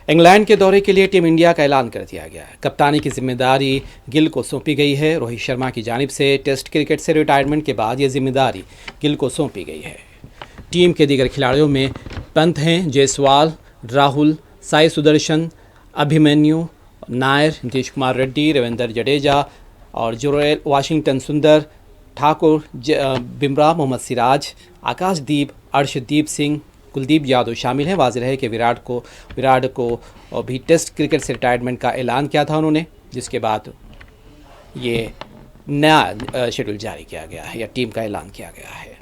England के दौरे के लिए टीम इंडिया का ऐलान कर दिया गया है। कप्तानी की जिम्मेदारी गिल को सौंपी गई है। रोहित शर्मा की जानिब से टेस्ट क्रिकेट से रिटायरमेंट के बाद ये जिम्मेदारी गिल को सौंपी गई है। टीम के दीगर खिलाड़ियों में पंत हैं, जायसवाल, राहुल, साई सुदर्शन, अभिमन्यु, नायर, नीतीश कुमार रेड्डी, रविंद्र जडेजा और जोरेल वाशिंगटन सुंदर, ठाकुर, बुमराह, मोहम्मद सिराज, आकाशदीप, अर्शदीप सिंह, कुलदीप यादव शामिल हैं। वाज़ेह है कि विराट को भी टेस्ट क्रिकेट से रिटायरमेंट का ऐलान किया था उन्होंने, जिसके बाद ये नया शेड्यूल जारी किया गया है या टीम का ऐलान किया गया है।